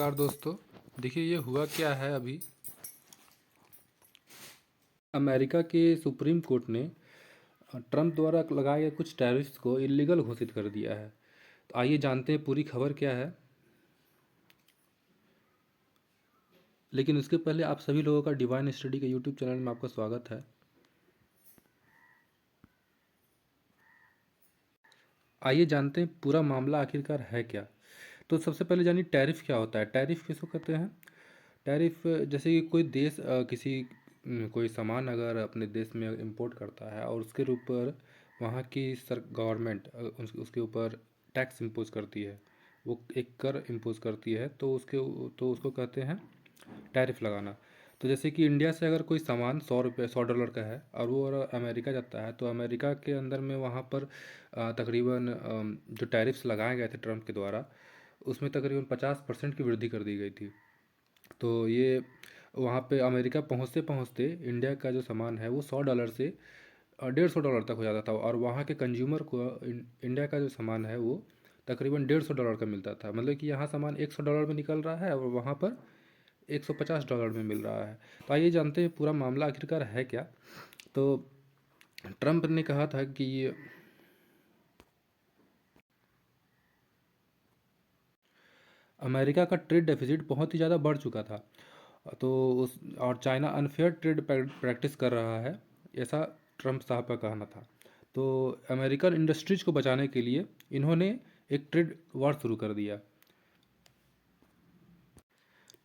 नमस्कार दोस्तों। देखिए ये हुआ क्या है अभी अमेरिका के सुप्रीम कोर्ट ने ट्रंप द्वारा लगाए गए कुछ टैरिफ्स को इलीगल घोषित कर दिया है। तो आइए जानते हैं पूरी खबर क्या है। लेकिन उसके पहले आप सभी लोगों का डिवाइन स्टडी के यूट्यूब चैनल में आपका स्वागत है। आइए जानते हैं पूरा मामला आखिरकार है क्या। तो सबसे पहले जानिए टैरिफ क्या होता है। टैरिफ किसको कहते हैं। टैरिफ जैसे कि कोई देश कोई सामान अगर अपने देश में इंपोर्ट करता है और उसके ऊपर वहाँ की सर गवर्नमेंट उसके ऊपर टैक्स इम्पोज करती है, वो एक कर इम्पोज करती है, तो उसको कहते हैं टैरिफ लगाना। तो जैसे कि इंडिया से अगर कोई सामान 100 डॉलर का है और वो अगर अमेरिका जाता है तो अमेरिका के अंदर में वहाँ पर तकरीबन जो टैरिफ्स लगाए गए थे ट्रम्प के द्वारा, उसमें तकरीबन 50% की वृद्धि कर दी गई थी। तो ये वहाँ पे अमेरिका पहुँचते पहुँचते इंडिया का जो सामान है वो 100 डॉलर से 150 डॉलर तक हो जाता था, और वहाँ के कंज्यूमर को इंडिया का जो सामान है वो तकरीबन 150 डॉलर का मिलता था। मतलब कि यहाँ सामान 100 डॉलर में निकल रहा है और वहाँ पर 150 डॉलर में मिल रहा है। तो आइए जानते हैं पूरा मामला आखिरकार है क्या। तो ट्रंप ने कहा था कि अमेरिका का ट्रेड डेफिसिट बहुत ही ज़्यादा बढ़ चुका था, तो उस और चाइना अनफेयर ट्रेड प्रैक्टिस कर रहा है, ऐसा ट्रंप साहब का कहना था। तो अमेरिकन इंडस्ट्रीज को बचाने के लिए इन्होंने एक ट्रेड वॉर शुरू कर दिया।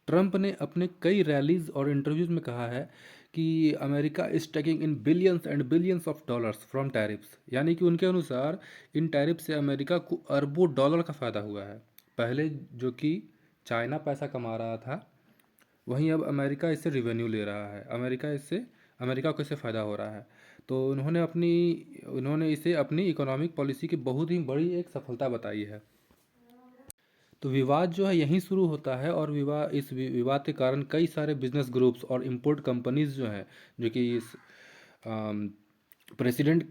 ट्रंप ने अपने कई रैलीज और इंटरव्यूज में कहा है कि America is taking in billions and billions of dollars from tariffs, यानी कि उनके अनुसार इन टैरिफ से अमेरिका को अरबों डॉलर का फ़ायदा हुआ है। पहले जो कि चाइना पैसा कमा रहा था, वहीं अब अमेरिका इससे रिवेन्यू ले रहा है। अमेरिका को इससे फ़ायदा हो रहा है। तो उन्होंने इसे अपनी इकोनॉमिक पॉलिसी की बहुत ही बड़ी एक सफलता बताई है। तो विवाद जो है यहीं शुरू होता है, और विवाद के कारण कई सारे बिजनेस ग्रुप्स और इंपोर्ट कंपनीज जो हैं, जो कि इस प्रेसिडेंट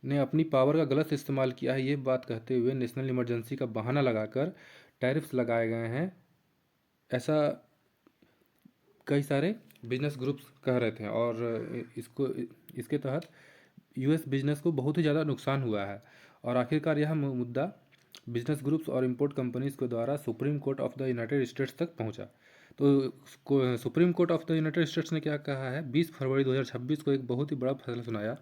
ने अपनी पावर का गलत इस्तेमाल किया है, ये बात कहते हुए नेशनल इमरजेंसी का बहाना लगाकर टैरिफ्स लगाए गए हैं, ऐसा कई सारे बिजनेस ग्रुप्स कह रहे थे। और इसके तहत यूएस बिजनेस को बहुत ही ज़्यादा नुकसान हुआ है। और आखिरकार यह मुद्दा बिजनेस ग्रुप्स और इंपोर्ट कंपनीज के द्वारा supreme court of the United states तक पहुंचा। तो supreme court of the United states ने क्या कहा है, 20 फरवरी 2026 को एक बहुत ही बड़ा फैसला सुनाया,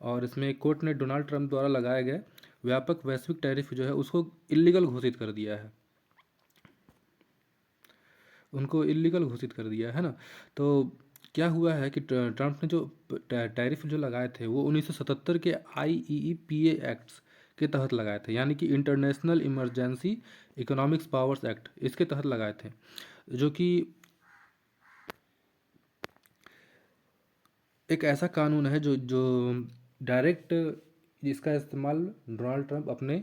और इसमें कोर्ट ने डोनाल्ड ट्रंप द्वारा लगाए गए व्यापक वैश्विक टैरिफ जो है उसको इलीगल घोषित कर दिया है। उनको इलीगल घोषित कर दिया है ना। तो क्या हुआ है कि ट्रंप ने जो टैरिफ जो लगाए थे वो 1977 के IEEPA एक्ट्स के तहत लगाए थे, यानी कि international emergency economics powers act, इसके तहत लगाए थे, जो कि एक ऐसा कानून है जो डायरेक्ट जिसका इस्तेमाल डोनाल्ड ट्रंप अपने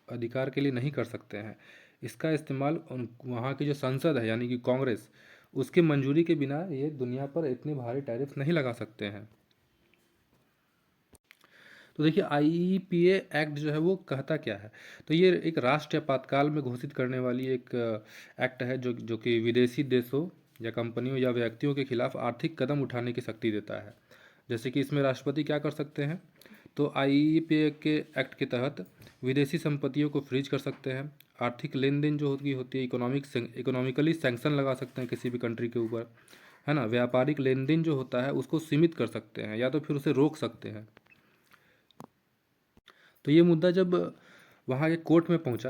अधिकार के लिए नहीं कर सकते हैं। इसका इस्तेमाल वहाँ की जो संसद है यानी कि कांग्रेस, उसकी मंजूरी के बिना ये दुनिया पर इतने भारी टैरिफ नहीं लगा सकते हैं। तो देखिए IEEPA एक्ट जो है वो कहता क्या है। तो ये एक राष्ट्रीय आपातकाल में घोषित करने वाली एक एक्ट है जो कि विदेशी देशों या कंपनियों या व्यक्तियों के खिलाफ आर्थिक कदम उठाने की शक्ति देता है। जैसे कि इसमें राष्ट्रपति क्या कर सकते हैं, तो IEEPA के एक्ट के तहत विदेशी संपत्तियों को फ्रीज कर सकते हैं, आर्थिक लेन देन जो होती है इकोनॉमिकली सैंक्शन लगा सकते हैं किसी भी कंट्री के ऊपर, है ना। व्यापारिक लेन देन जो होता है उसको सीमित कर सकते हैं या तो फिर उसे रोक सकते हैं। तो ये मुद्दा जब वहाँ के कोर्ट में पहुँचा,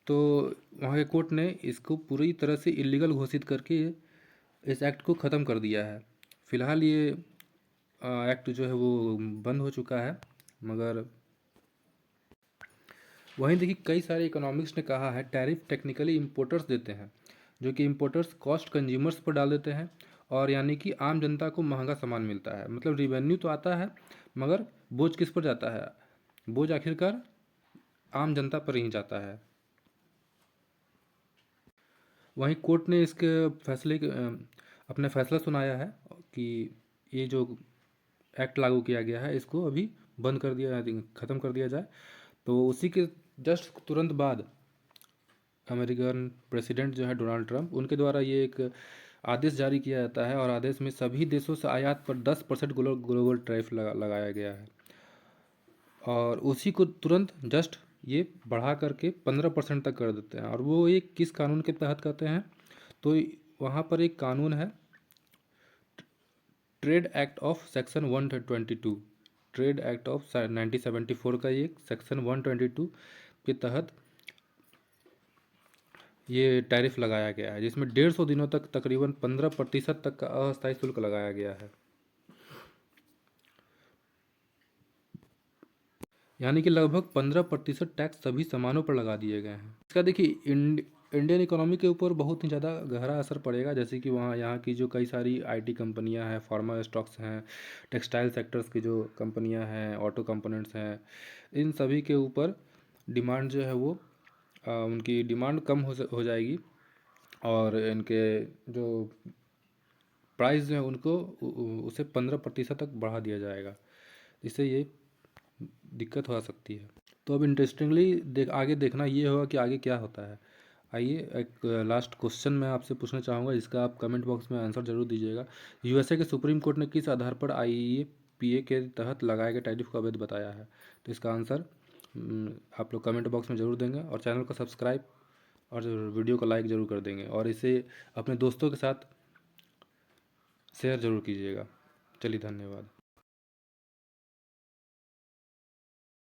तो वहाँ के कोर्ट ने इसको पूरी तरह से इलीगल घोषित करके इस एक्ट को ख़त्म कर दिया है। फ़िलहाल ये एक्ट जो है वो बंद हो चुका है। मगर वहीं देखिए कई सारे इकोनॉमिक्स ने कहा है टैरिफ टेक्निकली इंपोर्टर्स देते हैं, जो कि इंपोर्टर्स कॉस्ट कंज्यूमर्स पर डाल देते हैं, और यानी कि आम जनता को महंगा सामान मिलता है। मतलब रिवेन्यू तो आता है मगर बोझ किस पर जाता है, बोझ आखिरकार आम जनता पर ही जाता है। वहीं कोर्ट ने इसके अपना फैसला सुनाया है कि ये जो एक्ट लागू किया गया है इसको अभी बंद कर दिया, ख़त्म कर दिया जाए। तो उसी के जस्ट तुरंत बाद अमेरिकन प्रेसिडेंट जो है डोनाल्ड ट्रंप, उनके द्वारा ये एक आदेश जारी किया जाता है और आदेश में सभी देशों से आयात पर 10% ग्लोबल टैरिफ लगाया गया है। और उसी को तुरंत जस्ट ये बढ़ा करके 15% तक कर देते हैं। और वो एक किस कानून के तहत करते हैं, तो वहाँ पर एक कानून है, trade act of section 122, trade act of 1974 का ये सेक्शन 122 के तहत ये टैरिफ लगाया गया है, जिसमें 150 दिनों तक तकरीबन 15% तक का अस्थायी शुल्क लगाया गया है। यानी कि लगभग 15% टैक्स सभी सामानों पर लगा दिए गए हैं। इसका देखिए इंडियन इकोनॉमी के ऊपर बहुत ही ज़्यादा गहरा असर पड़ेगा, जैसे कि वहाँ यहाँ की जो कई सारी आईटी कंपनियां हैं, फार्मा स्टॉक्स हैं, टेक्सटाइल सेक्टर्स की जो कंपनियां हैं, ऑटो कंपोनेंट्स हैं, इन सभी के ऊपर डिमांड जो है वो उनकी डिमांड कम हो जाएगी और इनके जो प्राइस जो है उनको उसे 15% तक बढ़ा दिया जाएगा। इससे ये दिक्कत हो सकती है। तो अब इंटरेस्टिंगली आगे देखना ये होगा कि आगे क्या होता है। आइए एक लास्ट क्वेश्चन मैं आपसे पूछना चाहूँगा, जिसका आप कमेंट बॉक्स में आंसर जरूर दीजिएगा। यूएसए के सुप्रीम कोर्ट ने किस आधार पर आईईपीए के तहत लगाए गए टैरिफ को अवैध बताया है? तो इसका आंसर आप लोग कमेंट बॉक्स में ज़रूर देंगे और चैनल को सब्सक्राइब और वीडियो को लाइक ज़रूर कर देंगे और इसे अपने दोस्तों के साथ शेयर ज़रूर कीजिएगा। चलिए, धन्यवाद।